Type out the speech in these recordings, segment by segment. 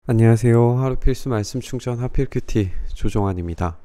안녕하세요. 하루 필수 말씀 충전 하필 큐티 조종환입니다.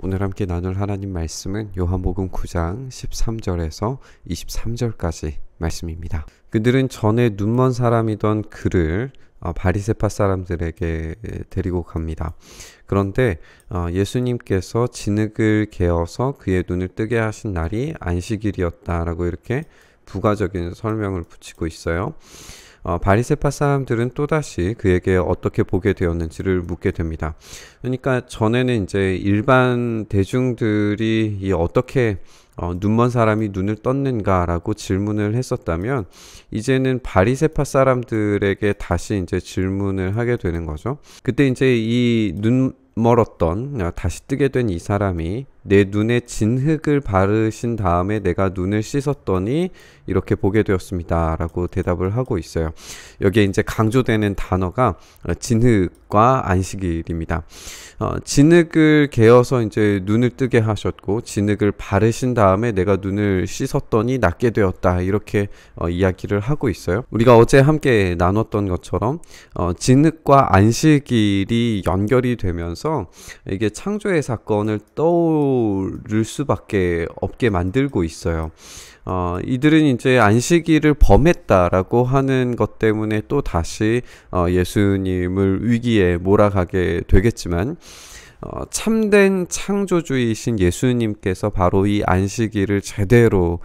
오늘 함께 나눌 하나님 말씀은 요한복음 9장 13절에서 23절까지 말씀입니다. 그들은 전에 눈먼 사람이던 그를 바리새파 사람들에게 데리고 갑니다. 그런데 예수님께서 진흙을 개어서 그의 눈을 뜨게 하신 날이 안식일이었다라고 이렇게 부가적인 설명을 붙이고 있어요. 바리새파 사람들은 또다시 그에게 어떻게 보게 되었는지를 묻게 됩니다. 그러니까 전에는 이제 일반 대중들이 어떻게 눈먼 사람이 눈을 떴는가라고 질문을 했었다면, 이제는 바리새파 사람들에게 다시 이제 질문을 하게 되는 거죠. 그때 이제 이 멀었던 다시 뜨게 된 이 사람이 내 눈에 진흙을 바르신 다음에 내가 눈을 씻었더니 이렇게 보게 되었습니다 라고 대답을 하고 있어요. 여기에 이제 강조되는 단어가 진흙과 안식일입니다. 진흙을 개어서 이제 눈을 뜨게 하셨고, 진흙을 바르신 다음에 내가 눈을 씻었더니 낫게 되었다, 이렇게 이야기를 하고 있어요. 우리가 어제 함께 나눴던 것처럼 진흙과 안식일이 연결이 되면서 이게 창조의 사건을 떠오를 수밖에 없게 만들고 있어요. 이들은 이제 안식일을 범했다라고 하는 것 때문에 또 다시 예수님을 위기에 몰아가게 되겠지만, 참된 창조주이신 예수님께서 바로 이 안식일을 제대로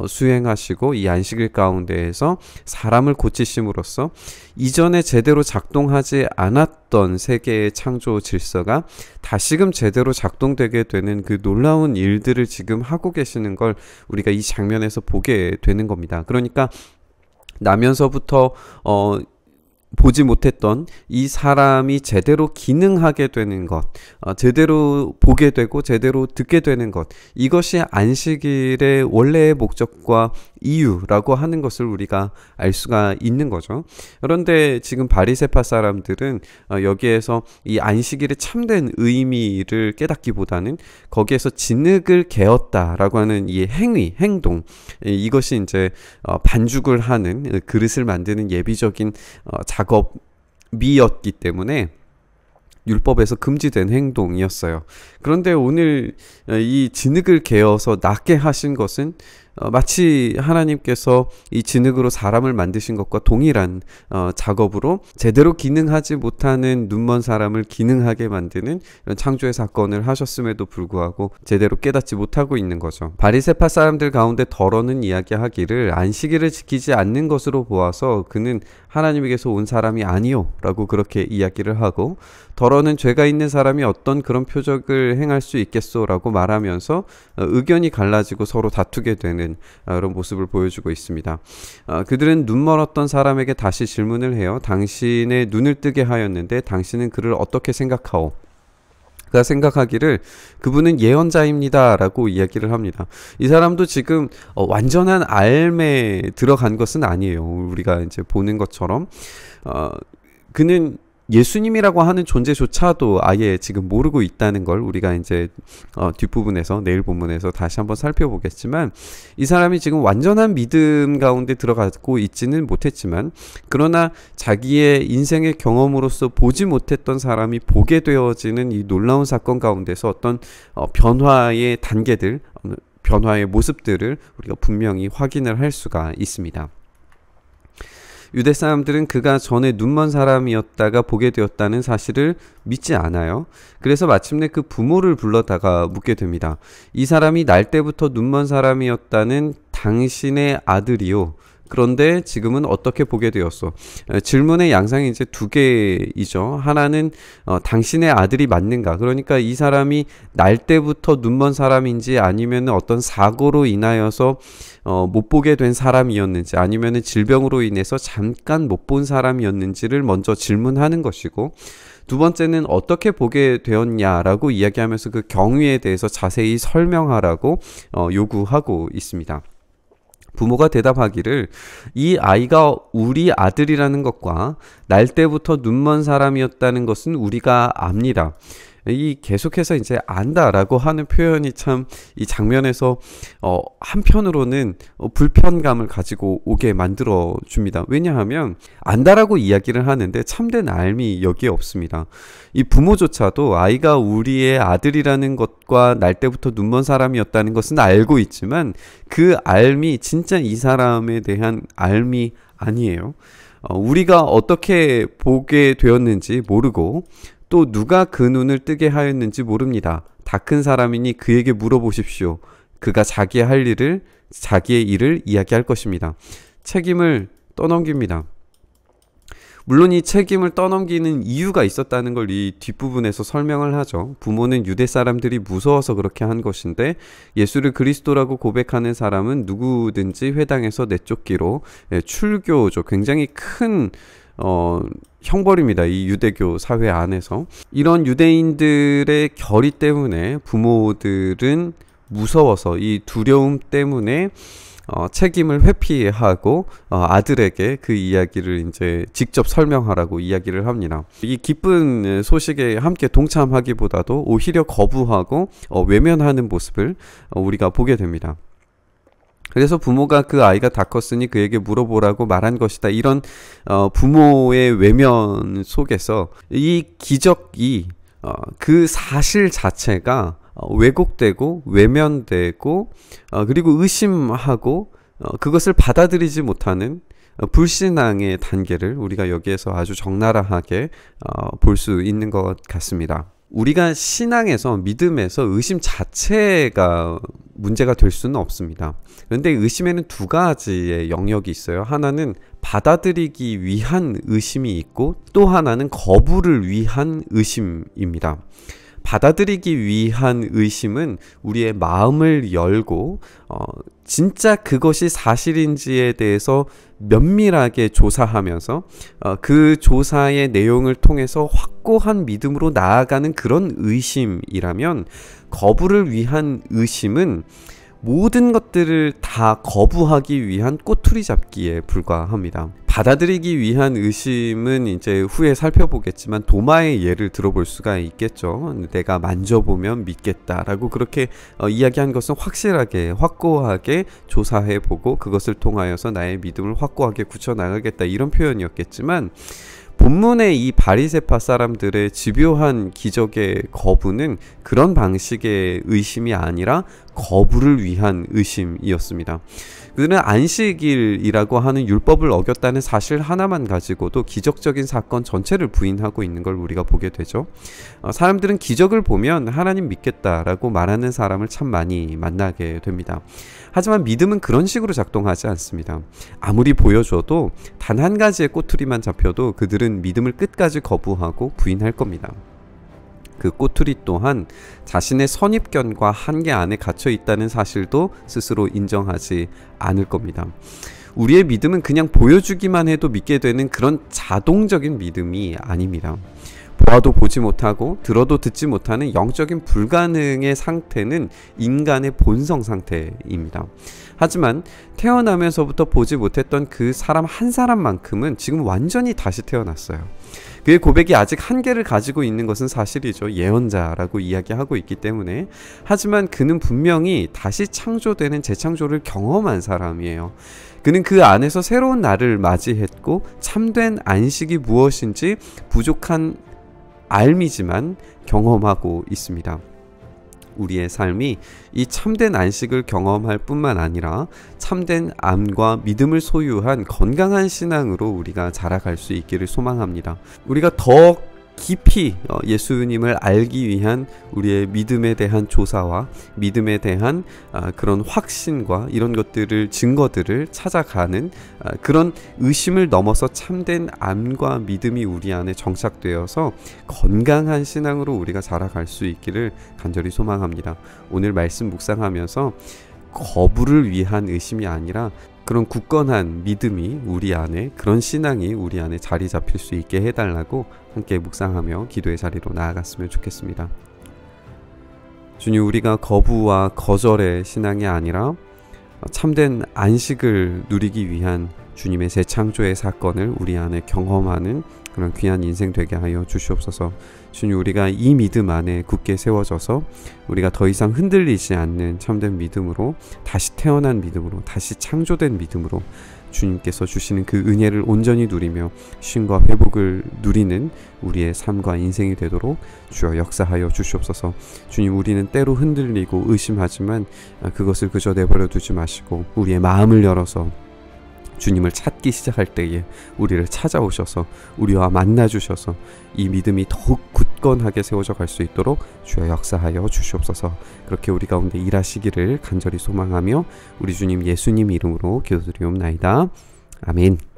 수행하시고 이 안식일 가운데에서 사람을 고치심으로써 이전에 제대로 작동하지 않았던 세계의 창조 질서가 다시금 제대로 작동되게 되는 그 놀라운 일들을 지금 하고 계시는 걸 우리가 이 장면에서 보게 되는 겁니다. 그러니까 나면서부터 보지 못했던 이 사람이 제대로 기능하게 되는 것, 제대로 보게 되고 제대로 듣게 되는 것, 이것이 안식일의 원래의 목적과 이유라고 하는 것을 우리가 알 수가 있는 거죠. 그런데 지금 바리새파 사람들은 여기에서 이 안식일의 참된 의미를 깨닫기보다는 거기에서 진흙을 개었다라고 하는 이 행동, 이것이 이제 반죽을 하는, 그릇을 만드는 예비적인 작업이었기 때문에 율법에서 금지된 행동이었어요. 그런데 오늘 이 진흙을 개어서 낫게 하신 것은 마치 하나님께서 이 진흙으로 사람을 만드신 것과 동일한 작업으로 제대로 기능하지 못하는 눈먼 사람을 기능하게 만드는 이런 창조의 사건을 하셨음에도 불구하고 제대로 깨닫지 못하고 있는 거죠. 바리새파 사람들 가운데 더러는 이야기하기를 안식일을 지키지 않는 것으로 보아서 그는 하나님에게서 온 사람이 아니요 라고 그렇게 이야기를 하고, 더러는 죄가 있는 사람이 어떤 그런 표적을 행할 수 있겠소 라고 말하면서 의견이 갈라지고 서로 다투게 되는 이런 모습을 보여주고 있습니다. 그들은 눈 멀었던 사람에게 다시 질문을 해요. 당신의 눈을 뜨게 하였는데 당신은 그를 어떻게 생각하오? 그가 생각하기를 그분은 예언자입니다 라고 이야기를 합니다. 이 사람도 지금 완전한 알매 들어간 것은 아니에요. 우리가 이제 보는 것처럼 그는 예수님이라고 하는 존재조차도 아예 지금 모르고 있다는 걸 우리가 이제 뒷부분에서, 내일 본문에서 다시 한번 살펴보겠지만, 이 사람이 지금 완전한 믿음 가운데 들어가고 있지는 못했지만, 그러나 자기의 인생의 경험으로서 보지 못했던 사람이 보게 되어지는 이 놀라운 사건 가운데서 어떤 변화의 단계들, 변화의 모습들을 우리가 분명히 확인을 할 수가 있습니다. 유대 사람들은 그가 전에 눈먼 사람이었다가 보게 되었다는 사실을 믿지 않아요. 그래서 마침내 그 부모를 불러다가 묻게 됩니다. 이 사람이 날 때부터 눈먼 사람이었다는 당신의 아들이요, 그런데 지금은 어떻게 보게 되었소? 질문의 양상이 이제 두 개이죠. 하나는 당신의 아들이 맞는가? 그러니까 이 사람이 날 때부터 눈먼 사람인지, 아니면 어떤 사고로 인하여서 못 보게 된 사람이었는지, 아니면 질병으로 인해서 잠깐 못 본 사람이었는지를 먼저 질문하는 것이고, 두 번째는 어떻게 보게 되었냐라고 이야기하면서 그 경위에 대해서 자세히 설명하라고 요구하고 있습니다. 부모가 대답하기를 이 아이가 우리 아들이라는 것과 날 때부터 눈먼 사람이었다는 것은 우리가 압니다. 이 계속해서 이제 안다라고 하는 표현이 참 이 장면에서 한편으로는 불편감을 가지고 오게 만들어 줍니다. 왜냐하면 안다라고 이야기를 하는데 참된 알미 여기에 없습니다. 이 부모조차도 아이가 우리의 아들이라는 것과 날 때부터 눈먼 사람이었다는 것은 알고 있지만 그 알미, 진짜 이 사람에 대한 알미 아니에요. 우리가 어떻게 보게 되었는지 모르고 또 누가 그 눈을 뜨게 하였는지 모릅니다. 다 큰 사람이니 그에게 물어보십시오. 그가 자기의 일을 이야기할 것입니다. 책임을 떠넘깁니다. 물론 이 책임을 떠넘기는 이유가 있었다는 걸 이 뒷부분에서 설명을 하죠. 부모는 유대 사람들이 무서워서 그렇게 한 것인데 예수를 그리스도라고 고백하는 사람은 누구든지 회당에서 내쫓기로, 출교죠. 굉장히 큰 형벌입니다. 이 유대교 사회 안에서. 이런 유대인들의 결의 때문에 부모들은 무서워서 이 두려움 때문에 책임을 회피하고 아들에게 그 이야기를 이제 직접 설명하라고 이야기를 합니다. 이 기쁜 소식에 함께 동참하기보다도 오히려 거부하고 외면하는 모습을 우리가 보게 됩니다. 그래서 부모가 그 아이가 다 컸으니 그에게 물어보라고 말한 것이다. 이런 부모의 외면 속에서 이 기적이 그 사실 자체가 왜곡되고 외면되고 그리고 의심하고 그것을 받아들이지 못하는 불신앙의 단계를 우리가 여기에서 아주 적나라하게 볼 수 있는 것 같습니다. 우리가 신앙에서, 믿음에서 의심 자체가 문제가 될 수는 없습니다. 그런데 의심에는 두 가지의 영역이 있어요. 하나는 받아들이기 위한 의심이 있고 또 하나는 거부를 위한 의심입니다. 받아들이기 위한 의심은 우리의 마음을 열고 진짜 그것이 사실인지에 대해서 면밀하게 조사하면서 그 조사의 내용을 통해서 확고한 믿음으로 나아가는 그런 의심이라면, 거부를 위한 의심은 모든 것들을 다 거부하기 위한 꼬투리 잡기에 불과합니다. 받아들이기 위한 의심은 이제 후에 살펴보겠지만 도마의 예를 들어볼 수가 있겠죠. 내가 만져보면 믿겠다라고 그렇게 이야기한 것은 확실하게, 확고하게 조사해보고 그것을 통하여서 나의 믿음을 확고하게 굳혀나가겠다, 이런 표현이었겠지만, 본문의 이 바리새파 사람들의 집요한 기적의 거부는 그런 방식의 의심이 아니라 거부를 위한 의심이었습니다. 그들은 안식일이라고 하는 율법을 어겼다는 사실 하나만 가지고도 기적적인 사건 전체를 부인하고 있는 걸 우리가 보게 되죠. 사람들은 기적을 보면 하나님 믿겠다라고 말하는 사람을 참 많이 만나게 됩니다. 하지만 믿음은 그런 식으로 작동하지 않습니다. 아무리 보여줘도 단 한 가지의 꼬투리만 잡혀도 그들은 믿음을 끝까지 거부하고 부인할 겁니다. 그 꼬투리 또한 자신의 선입견과 한계 안에 갇혀 있다는 사실도 스스로 인정하지 않을 겁니다. 우리의 믿음은 그냥 보여주기만 해도 믿게 되는 그런 자동적인 믿음이 아닙니다. 보아도 보지 못하고 들어도 듣지 못하는 영적인 불가능의 상태는 인간의 본성 상태입니다. 하지만 태어나면서부터 보지 못했던 그 사람 한 사람만큼은 지금 완전히 다시 태어났어요. 그의 고백이 아직 한계를 가지고 있는 것은 사실이죠. 예언자라고 이야기하고 있기 때문에. 하지만 그는 분명히 다시 창조되는 재창조를 경험한 사람이에요. 그는 그 안에서 새로운 날을 맞이했고 참된 안식이 무엇인지 부족한 알미지만 경험하고 있습니다. 우리의 삶이 이 참된 안식을 경험할 뿐만 아니라 참된 암과 믿음을 소유한 건강한 신앙으로 우리가 자라갈 수 있기를 소망합니다. 우리가 더 깊이 예수님을 알기 위한 우리의 믿음에 대한 조사와 믿음에 대한 그런 확신과 이런 것들을, 증거들을 찾아가는 그런 의심을 넘어서 참된 암과 믿음이 우리 안에 정착되어서 건강한 신앙으로 우리가 자라갈 수 있기를 간절히 소망합니다. 오늘 말씀 묵상하면서 거부를 위한 의심이 아니라 그런 굳건한 믿음이 우리 안에, 그런 신앙이 우리 안에 자리 잡힐 수 있게 해달라고 함께 묵상하며 기도의 자리로 나아갔으면 좋겠습니다. 주님, 우리가 거부와 거절의 신앙이 아니라 참된 안식을 누리기 위한 주님의 재창조의 사건을 우리 안에 경험하는 그런 귀한 인생 되게 하여 주시옵소서. 주님, 우리가 이 믿음 안에 굳게 세워져서 우리가 더 이상 흔들리지 않는 참된 믿음으로, 다시 태어난 믿음으로, 다시 창조된 믿음으로 주님께서 주시는 그 은혜를 온전히 누리며 쉼과 회복을 누리는 우리의 삶과 인생이 되도록 주여 역사하여 주시옵소서. 주님, 우리는 때로 흔들리고 의심하지만 그것을 그저 내버려 두지 마시고 우리의 마음을 열어서 주님을 찾기 시작할 때에 우리를 찾아오셔서 우리와 만나주셔서 이 믿음이 더욱 굳건하게 세워져 갈 수 있도록 주여 역사하여 주시옵소서. 그렇게 우리 가운데 일하시기를 간절히 소망하며 우리 주님 예수님 이름으로 기도드리옵나이다. 아멘.